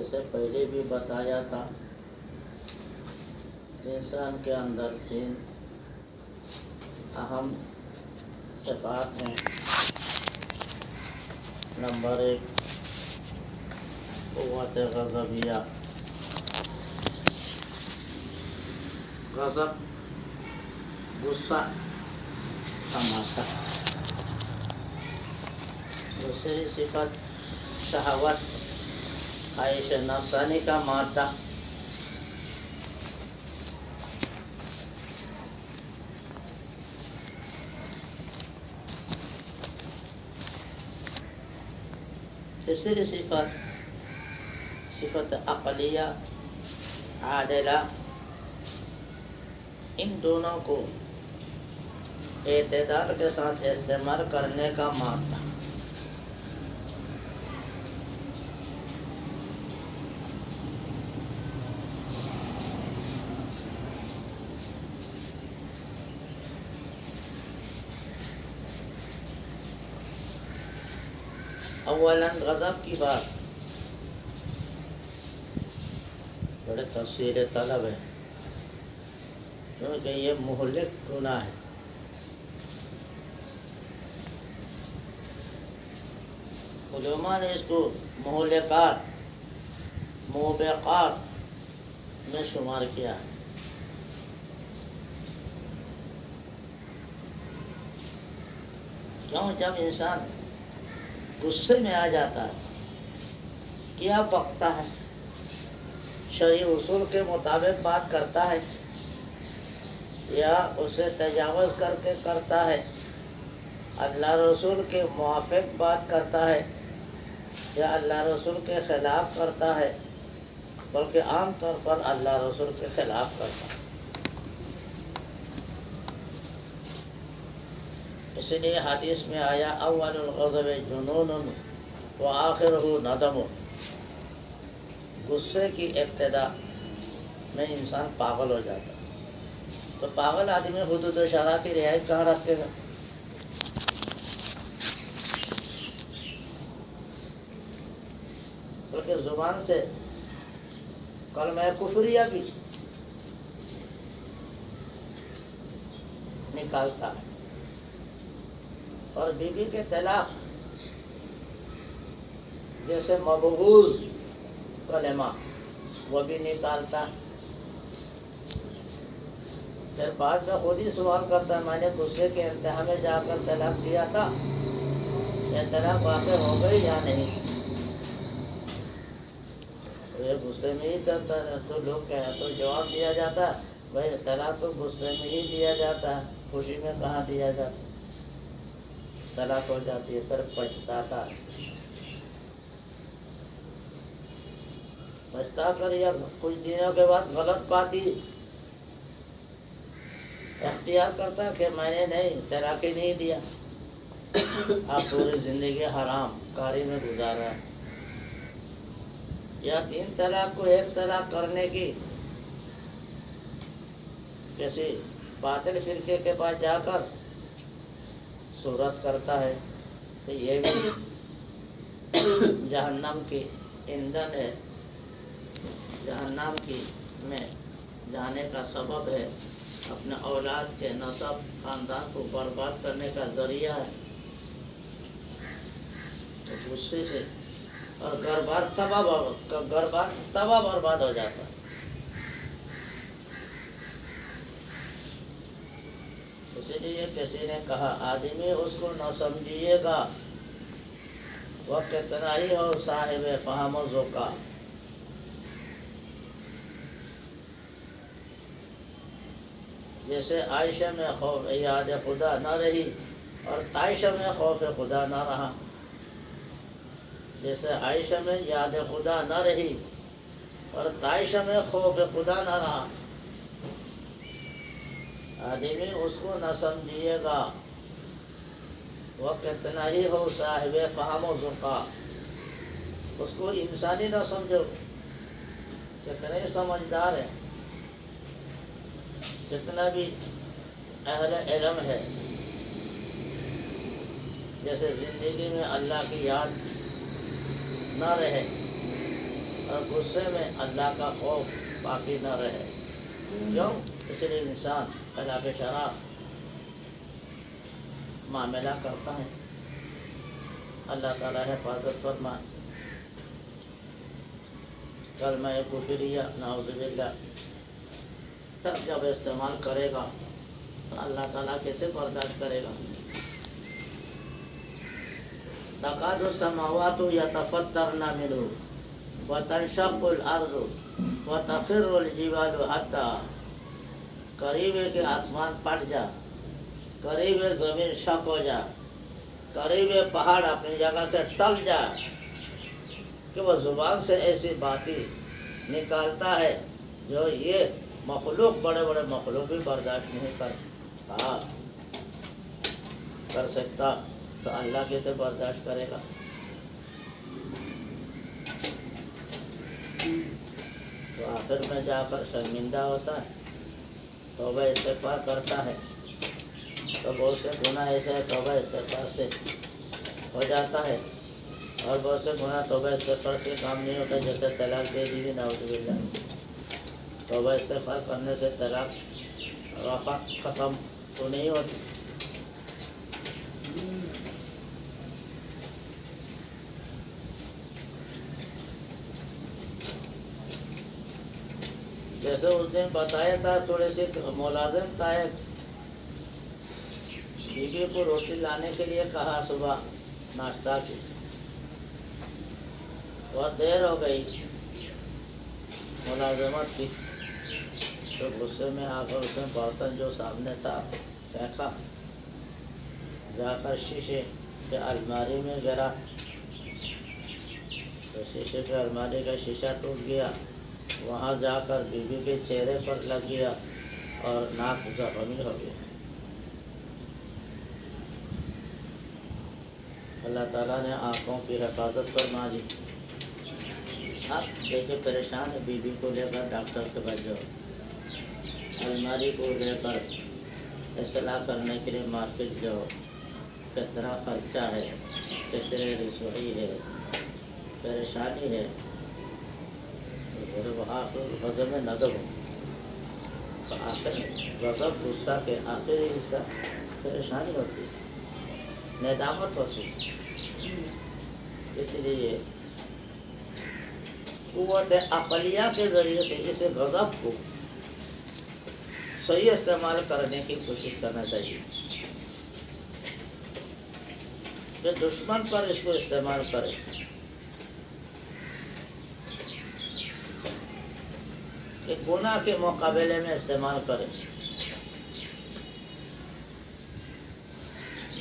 جیسے پہلے بھی بتایا تھا، انسان کے اندر 3 اہم صفات ہیں۔ نمبر 1 قوت غضبیہ، غضب، غصہ سماتا۔ دوسری صفت شہوت، خواہش نفسانی کا مادہ۔ تیسری صفت عقلیہ عادلہ، ان دونوں کو اعتدال کے ساتھ استعمال کرنے کا مادہ۔ اولاً غضب کی بات بڑے تفصیل طلب ہے، کیونکہ یہ مہلک گناہ ہے۔ علماء نے اس کو مہلکات، موبقات میں شمار کیا ہے۔ کیوں؟ جب انسان غصے میں آ جاتا ہے، کیا بکتا ہے، شرعی اصول کے مطابق بات کرتا ہے یا اسے تجاوز کر کے کرتا ہے، اللہ رسول کے موافق بات کرتا ہے یا اللہ رسول کے خلاف کرتا ہے، بلکہ عام طور پر اللہ رسول کے خلاف کرتا ہے۔ اسی لیے حدیث میں آیا اول الغضب جنون وآخرہ ندم، غصے کی ابتدا میں انسان پاگل ہو جاتا ہے۔ تو پاگل آدمی حدود و شرع کی رعایت کہاں رکھے گا؟ بلکہ زبان سے کلمہ کفریہ بھی نکالتا ہے، اور بیوی کے طلاق جیسے مبغوض کلمہ وہ بھی نکالتا۔ پھر بعد میں خود ہی سوال کرتا ہے، میں نے غصے کے انتہا میں جا کر طلاق دیا تھا، یہ طلاق واقع ہو گئی یا نہیں؟ یہ غصے میں ہی چلتا ہے تو لوگ کہیں تو جواب دیا جاتا ہے، بھائی طلاق تو غصے میں ہی دیا جاتا ہے، خوشی میں کہاں دیا جاتا ہے؟ طلاق ہو جاتی ہے، پھر پچھتاتا ہے، پچھتا کر یا کچھ دنوں کے بعد غلط بات ہی اختیار کرتا کہ میں نے نہیں طلاق ہی نہیں دیا۔ آپ پوری زندگی حرام کاری میں گزارا ہے، یا 3 طلاق کو 1 طلاق کرنے کی کسی باطل فرقے کے پاس جا کر صورت کرتا ہے، تو یہ بھی جہنم کی ایندھن ہے، جہنم کی میں جانے کا سبب ہے، اپنے اولاد کے نسب خاندان کو برباد کرنے کا ذریعہ ہے۔ تو غصے سے اور گھر بار تباہ برباد ہو جاتا ہے۔ اسی لیے کسی نے کہا آدمی اس کو نہ سمجھیے گا وہ کتنا ہی ہو صاحب فہم و ذوقہ۔ جیسے عائشہ میں خوف یاد خدا نہ رہی اور عائشہ میں خوف خدا نہ رہا، جیسے عائشہ میں یاد خدا نہ رہی اور عائشہ میں خوف خدا نہ رہا، آدمی اس کو نہ سمجھیے گا وہ کتنا ہی ہو صاحب فہم و ذوقہ، اس کو انسانی نہ سمجھو، کتنے سمجھدار ہے، جتنا بھی اہل علم ہے، جیسے زندگی میں اللہ کی یاد نہ رہے اور غصے میں اللہ کا خوف باقی نہ رہے. کیوں؟ اس لیے انسان خلاف شرع معاملہ کرتا ہے. اللہ تعالیٰ حفاظت فرمائے. کلمہ کفریہ نعوذ باللہ تب جب استعمال کرے گا تو اللہ تعالیٰ کیسے برداشت کرے گا؟ تکاد السماوات یتفطرن منہ وتنشق الارض وتخر الجبال حتی، قریب ہے کہ آسمان پھٹ جا، قریب ہے زمین شق ہو جا، قریب ہے پہاڑ اپنی جگہ سے ٹل جا، کہ وہ زبان سے ایسی باتیں نکالتا ہے جو یہ مخلوق، بڑے بڑے مخلوق بھی برداشت نہیں کر سکتا، تو اللہ کیسے برداشت کرے گا؟ تو آخر میں جا کر شرمندہ ہوتا ہے، توبہ استغفار کرتا ہے، تو بہت سے گناہ ایسے توبہ استغفار سے ہو جاتا ہے، اور بہت سے گناہ توبہ استغفار سے کام نہیں ہوتا، جیسے طلاق دے دی گئی نعوذ باللہ. توبہ استغفار کرنے سے طلاق رفع ختم تو نہیں ہوتی. جیسے اس دن بتایا تھا، تھوڑے سے ملازم تھا، بیوی کو روٹی لانے کے لیے کہا صبح ناشتہ کی، بہت دیر ہو گئی ملازمت کی، تو غصے میں آ کر اس نے برتن جو سامنے تھا پھینکا، جا کر شیشے کے الماری میں گرا، تو شیشے کے الماری کا شیشہ ٹوٹ گیا، وہاں جا کر بیوی کے چہرے پر لگ گیا اور ناک زخمی ہو گیا. اللہ تعالیٰ نے آنکھوں کی حفاظت فرما دی. اب دیکھے پریشان ہے، بیوی کو لے کر ڈاکٹر کے پاس جاؤ، الماری کو لے کر اصلاح کرنے کے لیے مارکیٹ جاؤ، کتنا خرچہ ہے، کتنے رسوئی ہے، پریشانی ہے. غضب میں ندب ہو، تو آخر غضب غصہ کے آخری حصہ پریشانی ہوتی ہے، ندامت ہوتی ہے. اس لیے قوت عقلیہ کے ذریعے سے اسے غضب کو صحیح استعمال کرنے کی کوشش کرنا چاہیے. کہ دشمن پر اس کو استعمال کرے، کہ گناہ کے مقابلے میں استعمال کرے.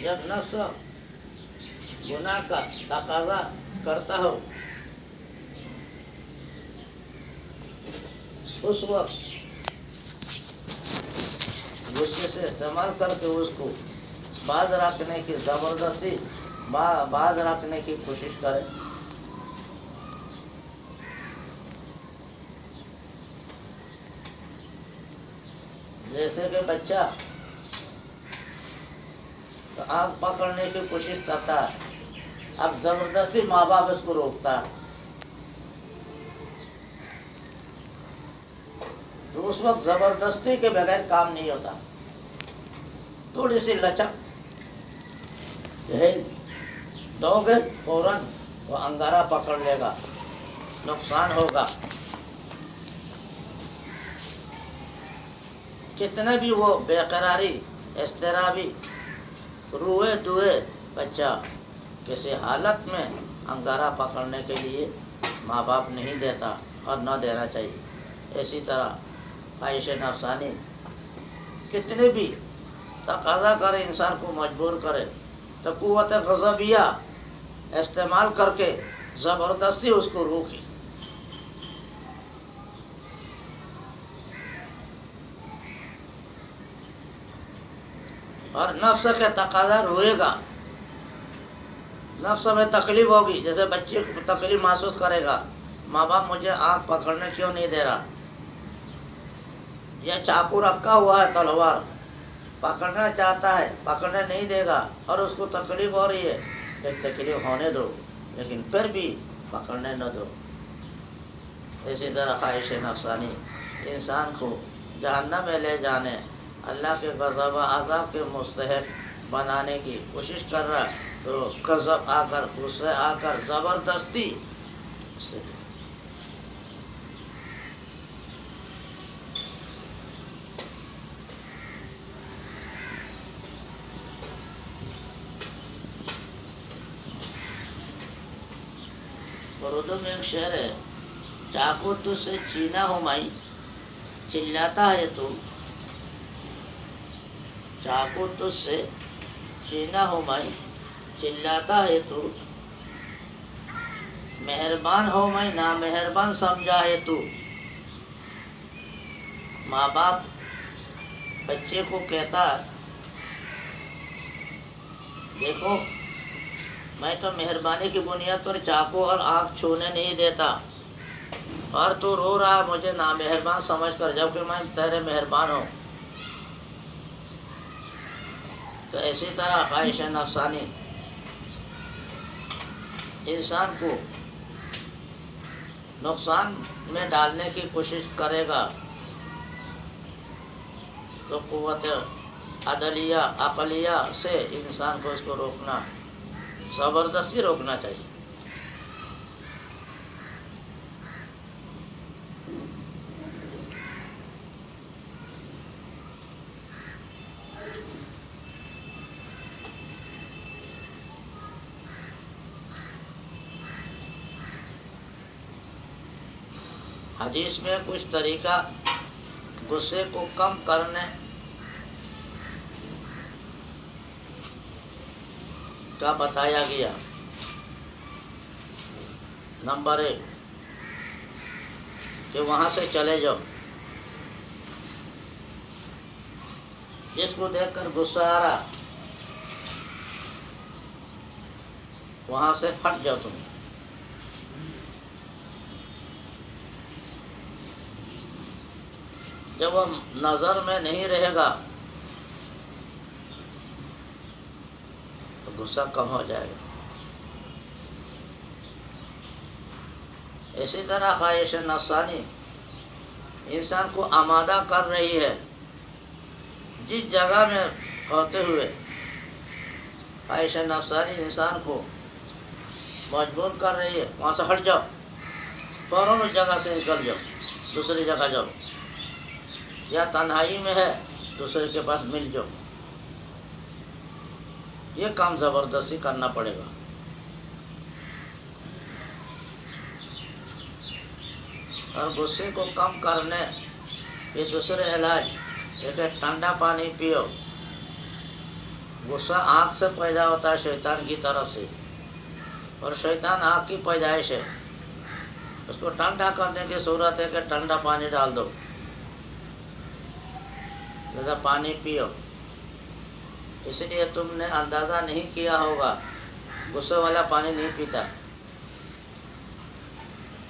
جب نفس گناہ کا تقاضا کرتا ہو اس وقت غصے سے استعمال کر کے اس کو باز رکھنے کی زبردستی باز رکھنے کی کوشش کرے. جیسے کہ بچہ تو آنکھ پکڑنے کی کوشش کرتا ہے، اب زبردستی ماں باپ اس کو روکتا ہے، تو اس وقت زبردستی کے بغیر کام نہیں ہوتا. تھوڑی سی لچک دو گے فوراً وہ انگارہ پکڑ لے گا، نقصان ہوگا. کتنے بھی وہ بے قراری، اضطرابی، روئے دوئے بچہ کسی حالت میں انگارہ پکڑنے کے لیے ماں باپ نہیں دیتا اور نہ دینا چاہیے. اسی طرح خواہش نفسانی کتنے بھی تقاضا کرے، انسان کو مجبور کرے، تو قوت غضبیہ استعمال کر کے زبردستی اس کو روکے. اور نفس کے تقاضا روئے گا، نفس میں تکلیف ہوگی، جیسے بچے کو تکلیف محسوس کرے گا، ماں باپ مجھے آنکھ پکڑنے کیوں نہیں دے رہا، یا چاقو رکھا ہوا ہے، تلوار پکڑنا چاہتا ہے، پکڑنے نہیں دے گا، اور اس کو تکلیف ہو رہی ہے. ایک تکلیف ہونے دو، لیکن پھر بھی پکڑنے نہ دو. اسی طرح خواہش نفسانی انسان کو جہنم میں لے جانے، اللہ کے غضب و عذاب کے مستحق بنانے کی کوشش کر رہا، تو غضب آ کر، غصے آ کر زبردستی سے اردو میں ایک شعر ہے، چاقو تجھ سے چینا ہو مائی چلاتا ہے تو، چاقو تجھ سے چینا ہو مائی چلاتا ہے تو، مہربان ہو میں نامہربان سمجھا ہے تو۔ ماں باپ بچے کو کہتا، دیکھو میں تو مہربانی کی بنیاد پر چاقو اور آنکھ چھونے نہیں دیتا، اور تو رو رہا مجھے نامہربان سمجھ کر، جبکہ میں تیرے مہربان ہوں۔ تو اسی طرح خواہش نفسانی انسان کو نقصان میں ڈالنے کی کوشش کرے گا، تو قوت عدلیہ عقلیہ سے انسان کو اس کو روکنا، زبردستی روکنا چاہیے۔ حدیث میں کچھ طریقہ غصے کو کم کرنے کا بتایا گیا۔ نمبر 1 کہ وہاں سے چلے جاؤ، جس کو دیکھ کر غصہ آ رہا وہاں سے ہٹ جاؤ تم۔ جب وہ نظر میں نہیں رہے گا تو غصہ کم ہو جائے گا۔ اسی طرح خواہش نفسانی انسان کو آمادہ کر رہی ہے، جس جگہ میں ہوتے ہوئے خواہش نفسانی انسان کو مجبور کر رہی ہے، وہاں سے ہٹ جاؤ، فوراً اس جگہ سے نکل جاؤ، دوسری جگہ جاؤ، یا تنہائی میں ہے دوسرے کے پاس مل جاؤ۔ یہ کام زبردستی کرنا پڑے گا۔ اور غصے کو کم کرنے کے دوسرے علاج ایک ہے ٹھنڈا پانی پیو۔ غصہ آنکھ سے پیدا ہوتا ہے شیطان کی طرف سے، اور شیطان آنکھ کی پیدائش ہے۔ اس کو ٹھنڈا کرنے کی صورت ہے کہ ٹھنڈا پانی ڈال دو، لہذا پانی پیو۔ اس لیے تم نے اندازہ نہیں کیا ہوگا، غصے والا پانی نہیں پیتا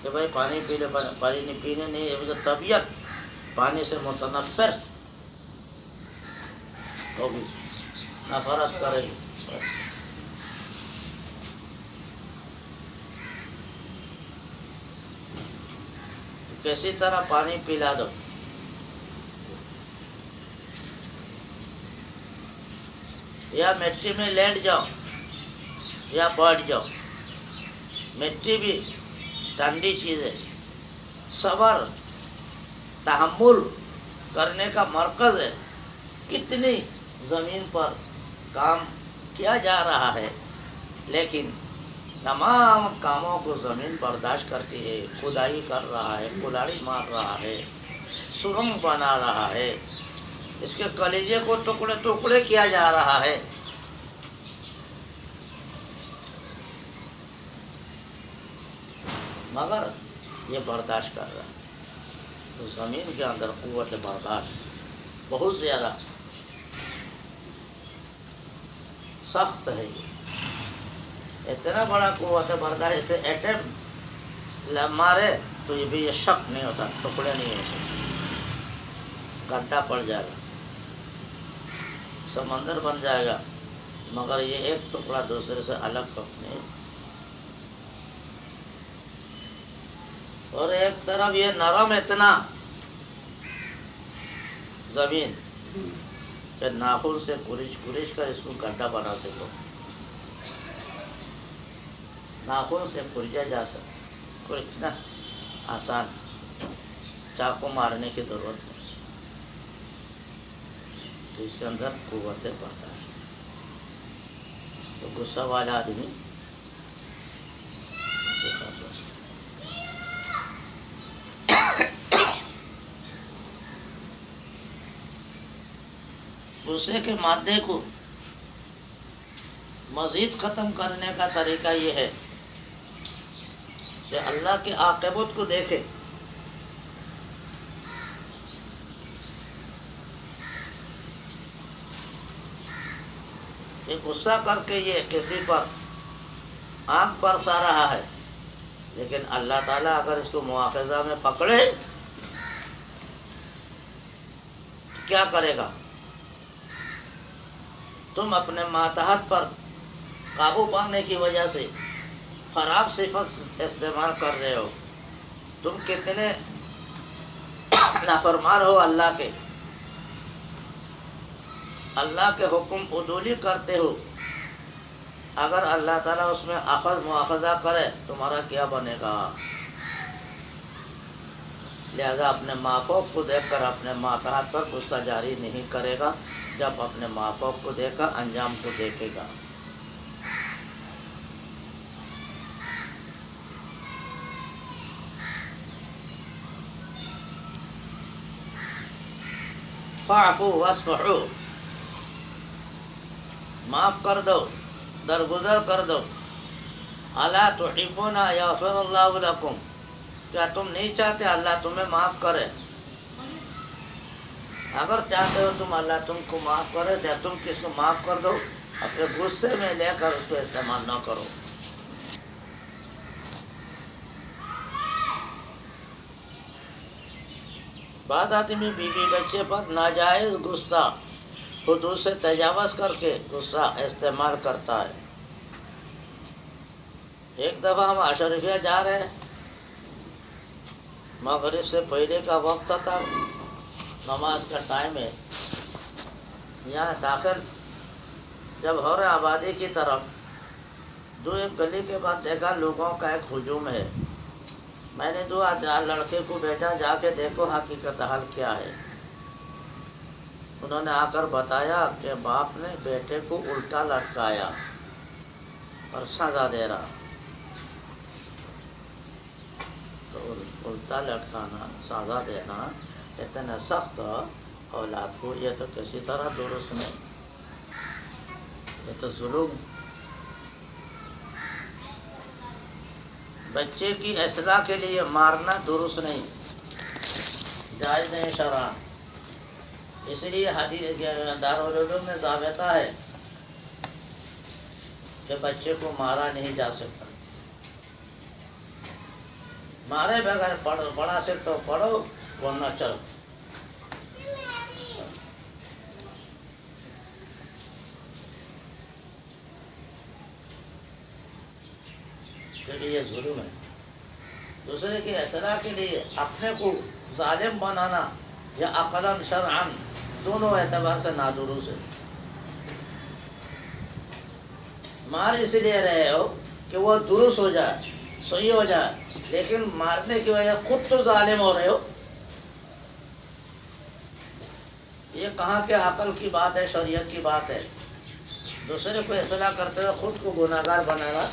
کہ بھائی پانی پی لے، پانی پینے نہیں، طبیعت پانی سے متنفر ہوگی، نفرت کرے گی۔ کسی طرح پانی پلا دو۔ یا مٹی میں لیٹ جاؤ یا بیٹھ جاؤ، مٹی بھی ٹھنڈی چیز ہے، صبر تحمل کرنے کا مرکز ہے۔ کتنی زمین پر کام کیا جا رہا ہے، لیکن تمام کاموں کو زمین برداشت کرتی ہے۔ کھدائی کر رہا ہے، کلاڑی مار رہا ہے، سرنگ بنا رہا ہے، اس کے کلیجے کو ٹکڑے ٹکڑے کیا جا رہا ہے، مگر یہ برداشت کر رہا ہے۔ تو زمین کے اندر قوت برداشت بہت زیادہ سخت ہے۔ یہ اتنا بڑا قوت برداشت، اسے ایٹم مارے تو یہ بھی یہ شک نہیں ہوتا، ٹکڑے نہیں ہو سکتے، گڈھا پڑ جائے گا، سمندر بن جائے گا، مگر یہ ایک ٹکڑا دوسرے سے الگ نہیں۔ اور ایک طرف یہ نرم اتنا زمین کہ ناخن سے کلش کلش کر اس کو گڈھا بنا سکو، ناخن سے کلجا جا سکے، کلچنا آسان، چاقو مارنے کی ضرورت ہے، تو اس کے اندر قوت برداشت۔ تو غصہ والا آدمی اس کے ساتھ ہوتا ہے۔ غصے کے مادے کو مزید ختم کرنے کا طریقہ یہ ہے کہ اللہ کے عاقبت کو دیکھے، کہ غصہ کر کے یہ کسی پر آنکھ برسا رہا ہے، لیکن اللہ تعالیٰ اگر اس کو مواخذہ میں پکڑے تو کیا کرے گا؟ تم اپنے ماتحت پر قابو پانے کی وجہ سے خراب صفت استعمال کر رہے ہو، تم کتنے نافرمان ہو اللہ کے حکم عدولی کرتے ہو، اگر اللہ تعالیٰ اس میں اخذ مواخذہ کرے تمہارا کیا بنے گا؟ لہذا اپنے مافوق کو دیکھ کر اپنے ماتحت پر غصہ جاری نہیں کرے گا، جب اپنے مافوق کو دیکھا انجام کو دیکھے گا۔ فاعفوا واصفحوا، معاف کر دو، درگزر کر دو۔ الا تحبون یغفر اللہ لکم، کیا تم نہیں چاہتے اللہ تمہیں معاف کرے؟ اگر چاہتے ہو تم اللہ تم کو معاف کرے تو تم کس کو معاف کر دو، اپنے غصے میں لے کر اس کو استعمال نہ کرو۔ بعض آدمی بیوی بچے پر ناجائز غصہ، حدود سے تجاوز کر کے غصہ استعمال کرتا ہے۔ ایک دفعہ ہم اشرفیہ جا رہے ہیں، مغرب سے پہلے کا وقت تھا، نماز کا ٹائم ہے، یہاں داخل جب ہو رہے آبادی کی طرف، ایک گلی کے بعد دیکھا لوگوں کا ایک ہجوم ہے۔ میں نے لڑکے کو بیٹا جا کے دیکھو حقیقت حال کیا ہے۔ انہوں نے آ کر بتایا کہ باپ نے بیٹے کو الٹا لٹکایا اور سزا دے رہا۔ تو الٹا لٹکانا، سزا دینا اتنا سخت اولاد کو، یہ تو کسی طرح درست نہیں، یہ تو ظلم۔ بچے کی اصلاح کے لیے مارنا درست نہیں، جائز نہیں شرعاً۔ اس لیے حدیث دارالعلوم میں ضابطہ ہے کہ بچے کو مارا نہیں جا سکتا، مارے بغیر پڑھا سکتے تو پڑھو، ورنہ چل۔ یہ ظلم ہے۔ دوسرے کی اصلاح کے لیے اپنے کو ظالم بنانا یا عقلاً شرعاً دونوں اعتبار سے نادرست ہے۔ مار اس لیے رہے ہو کہ وہ درست ہو جائے، صحیح ہو جائے، لیکن مارنے کی وجہ خود تو ظالم ہو رہے ہو۔ یہ کہاں کے عقل کی بات ہے، شریعت کی بات ہے؟ دوسرے کو اصلاح کرتے ہوئے خود کو گناہگار بنانا،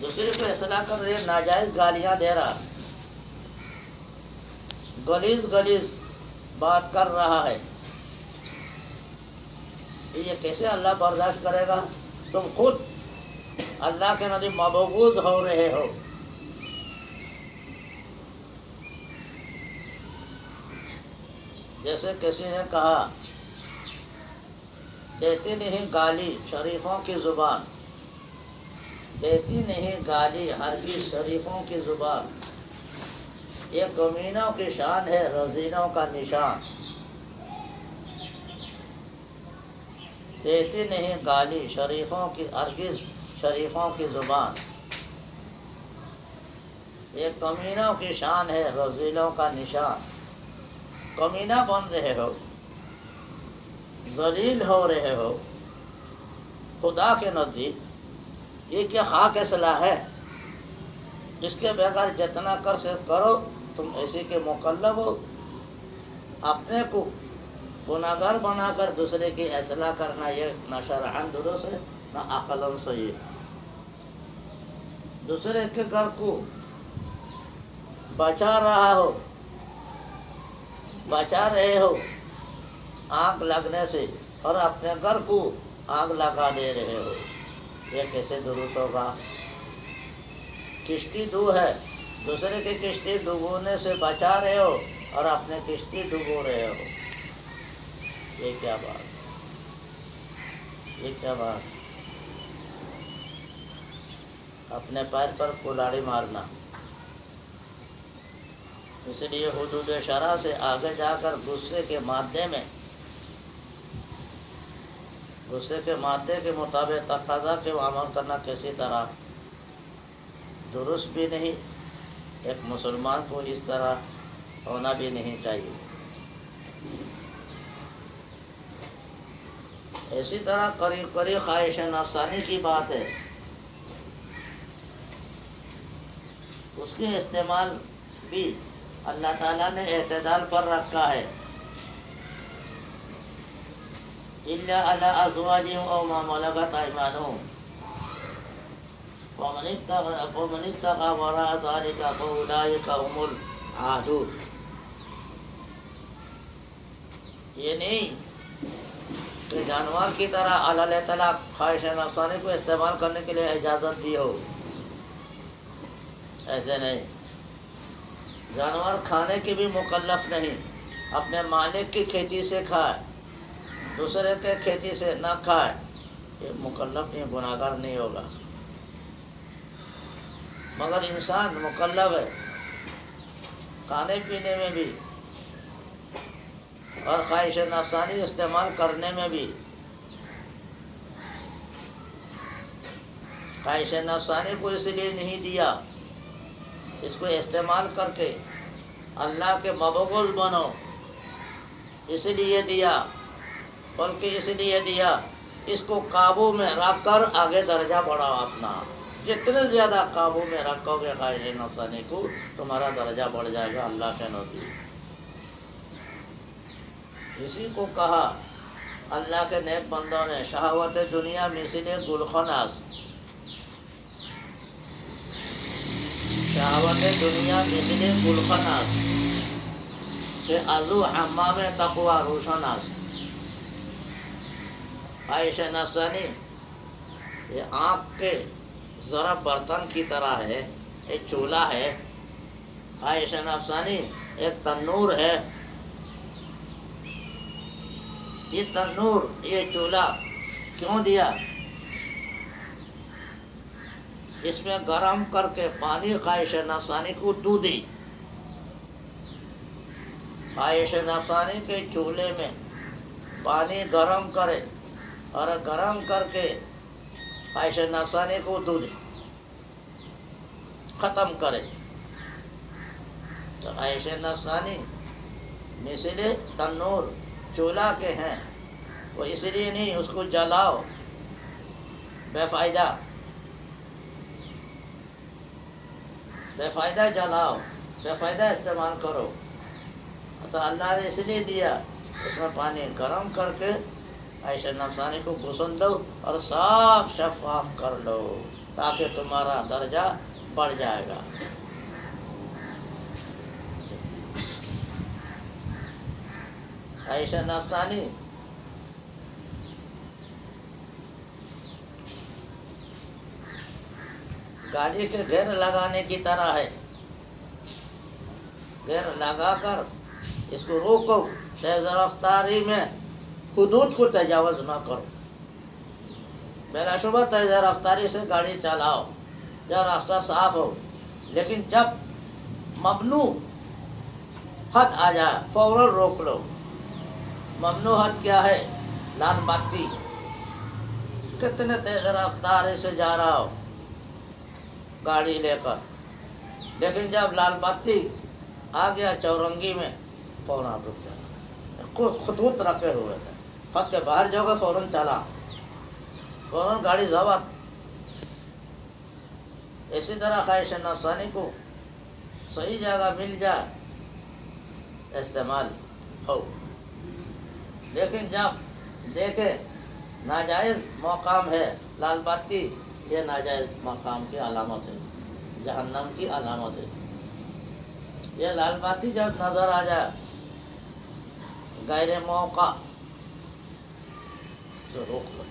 دوسرے کو اصلاح کر رہے ناجائز گالیاں دے رہا، غلیظ بات کر رہا ہے، یہ کیسے اللہ برداشت کرے گا؟ تم خود اللہ کے نزدیک مبغوض ہو رہے ہو۔ جیسے کسی نے کہا، دیتی نہیں گالی شریفوں کی زبان، دیتی نہیں گالی ہرگز شریفوں کی زبان، یہ کمینوں کی شان ہے رذیلوں کا نشان۔ دیتی نہیں گالی شریفوں کی ہرگز شریفوں کی زبان، یہ کمینوں کی شان ہے، رذیلوں کا نشان۔ کمینہ بن رہے ہو، ذلیل ہو رہے ہو خدا کے نزدیک، یہ کیا خاک اصلاح ہے؟ اس کے بغیر جتنا کر سے کرو تم اسی کے مکلف ہو۔ اپنے کو گناہگار بنا کر دوسرے کی اصلاح کرنا یہ نہ شرعاً درست ہے نہ عقلاً صحیح۔ دوسرے کے گھر کو بچا رہے ہو آگ لگنے سے، اور اپنے گھر کو آگ لگا دے رہے ہو، یہ کیسے درست ہوگا؟ کشتی دو ہے، دوسرے کی کشتی ڈوبونے سے بچا رہے ہو اور اپنے کشتی ڈوبو رہے ہو، یہ کیا بات؟ یہ کیا بات؟ اپنے پیر پر کلاڑی مارنا۔ اس لیے حدود شرع سے آگے جا کر غصے کے مادے کے مطابق تقاضا کے عمل کرنا کسی طرح درست بھی نہیں، ایک مسلمان کو اس طرح ہونا بھی نہیں چاہیے۔ اسی طرح قریب خواہش نفسانی کی بات ہے، اس کے استعمال بھی اللہ تعالیٰ نے اعتدال پر رکھا ہے۔ إِلَّا عَلَىٰ أَزْوَاجِهِمْ أَوْ مَا مَلَكَتْ أَيْمَانُهُمْ وَمَنِ ابْتَغَىٰ وَرَاءَ ذَٰلِكَ فَأُولَٰئِكَ هُمُ الْعَادُونَ۔ یہ نہیں کہ جانور کی طرح علی اطلاق خواہش نفسانی کو استعمال کرنے کے لیے اجازت دی ہو، ایسے نہیں۔ جانور کھانے کی بھی مکلف نہیں، اپنے مالک کی کھیتی سے کھائے، دوسرے کے کھیتی سے نہ کھائے، یہ مکلف نہیں، گناہگار نہیں ہوگا۔ مگر انسان مکلف ہے کھانے پینے میں بھی اور خواہش نفسانی استعمال کرنے میں بھی۔ خواہش نفسانی کو اس لیے نہیں دیا، اس کو استعمال کر کے اللہ کے مبغوض بنو، اس لیے دیا، بلکہ اس لیے دیا اس کو قابو میں رکھ کر آگے درجہ بڑھاؤ اپنا۔ جتنے زیادہ قابو میں رکھو گے خواہش نفسانی کو، تمہارا درجہ بڑھ جائے گا اللہ کے نزدیک۔ اسی کو کہا اللہ کے نیک بندوں نے، شہوت دنیا مثل گلخناس، شہوت دنیا مثل گلخناس کہ ازو حمام تقوی روشناس۔ خواہش نفسانی یہ آنکھ کے ذرا برتن کی طرح ہے، ایک چولہا ہے۔ خواہش نفسانی ایک تنور ہے، یہ تنور، یہ چولہا کیوں دیا؟ اس میں گرم کر کے پانی خواہش نفسانی کو دودھی، خواہش نفسانی کے چولہے میں پانی گرم کرے اور گرم کر کے خواہش نفسانی کو دودھ ختم کرے۔ تو خواہش نفسانی مثل تنور چولہا کے ہیں، وہ اس لیے نہیں اس کو جلاؤ بے فائدہ جلاؤ، بے فائدہ استعمال کرو، تو اللہ نے اس لیے دیا اس میں پانی گرم کر کے خواہش نفسانی کو غسل دو اور صاف شفاف کر لو تاکہ تمہارا درجہ بڑھ جائے گا۔ خواہش نفسانی گاڑی کے گیئر لگانے کی طرح ہے، گیئر لگا کر اس کو روکو، تیز رفتاری میں حدود کو تجاوز نہ کرو۔ بلا شبہ تیز رفتاری سے گاڑی چلاؤ جب راستہ صاف ہو، لیکن جب ممنوع حد آ جائے فوراً روک لو۔ ممنوع حد کیا ہے؟ لال بتی، کتنے تیز رفتاری سے جا رہا ہو گاڑی لے کر، لیکن جب لال بتی آ گیا چورنگی میں فوراً رک جانا. کچھ خطوط رکھے ہوئے تھے، خط کے باہر جاؤ گا فوراً چلا، فوراً گاڑی ضبط. اسی طرح خواہش نفسانی کو صحیح جگہ مل جائے استعمال ہو، لیکن جب دیکھے ناجائز مقام ہے لال بتی، یہ ناجائز مقام کی علامت ہے، جہنم کی علامت ہے. یہ لال بتی جب نظر آ جائے غیر موقع تو روک لو،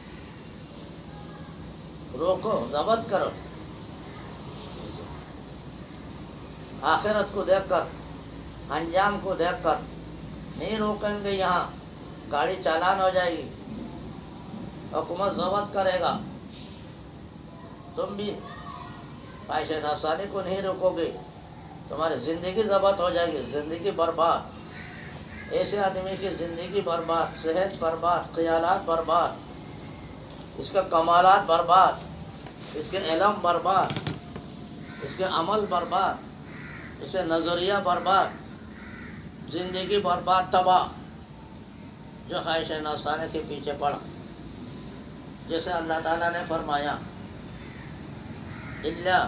روکو، ضبط کرو. آخرت کو دیکھ کر، انجام کو دیکھ کر نہیں روکیں گے. یہاں گاڑی چالان ہو جائے گی، حکومت ضبط کرے گا، تم بھی خواہش نفسانی کو نہیں روکو گے، تمہاری زندگی ضبط ہو جائے گی، زندگی برباد. ایسے آدمی کی زندگی برباد، صحت برباد، خیالات برباد، اس کے کمالات برباد، اس کے علم برباد، اس کے عمل برباد، اس کے نظریہ برباد، زندگی برباد، تباہ، جو خواہش نفسانی کے پیچھے پڑا. جیسے اللہ تعالیٰ نے فرمایا اِلَّا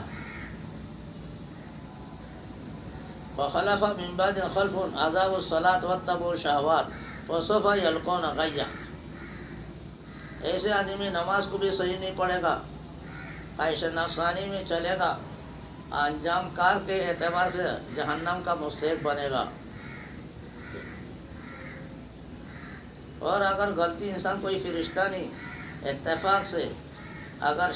فَخَلَفَ مِن بَعْدِهِمْ خَلْفٌ أَضَاعُوا الصَّلَاةَ وَاتَّبَعُوا الشَّهَوَاتِ فَسَوْفَ يَلْقَوْنَ غَيًّا. ایسے آدمی نماز کو بھی صحیح نہیں پڑھے گا، خواہش نفسانی میں چلے گا، انجام کار کے اعتبار سے جہنم کا مستحق بنے گا. اور اگر غلطی انسان کوئی فرشتہ نہیں، اتفاق سے اگر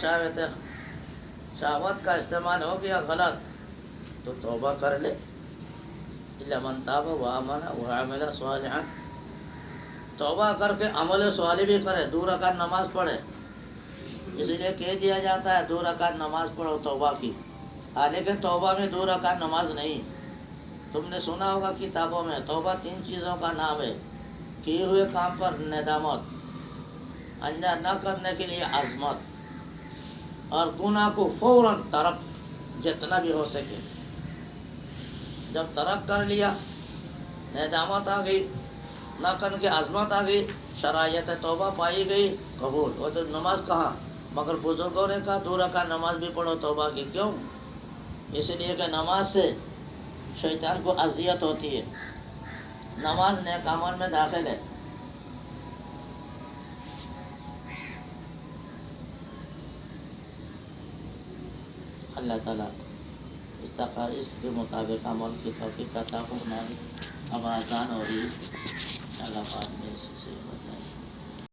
شہوت کا استعمال ہو گیا غلط تو توبہ کر لے. إِلَّا مَنْ تَابَ وَآمَنَ وَعَمِلَ صَالِحًا. توبہ کر کے عمل صالح بھی کرے، 2 رکعت نماز پڑھے. اس لیے کہہ دیا جاتا ہے 2 رکعت نماز پڑھو توبہ کی، لیکن توبہ میں 2 رکعت نماز نہیں. تم نے سنا ہوگا کتابوں میں توبہ 3 چیزوں کا نام ہے: کیے ہوئے کام پر ندامت، انجام نہ کرنے کے لیے عزمت، اور گناہ کو فوراً ترک جتنا بھی ہو سکے. جب ترک کر لیا، ندامت آ گئی، نہ کرنے کی عزمت آ گئی، شرائط توبہ پائی گئی، قبول. وہ تو نماز کہاں، مگر بزرگوں نے کہا 2 رکعت نماز بھی پڑھو توبہ کی. کیوں؟ اس لیے کہ نماز سے شیطان کو اذیت ہوتی ہے. نماز نیک عمل میں داخل ہے. اللہ تعالیٰ اس کے مطابق عمل کی توفیق عطا فرمائے. اب آسان ہو رہی ہے، اللہ پاک میں اس سے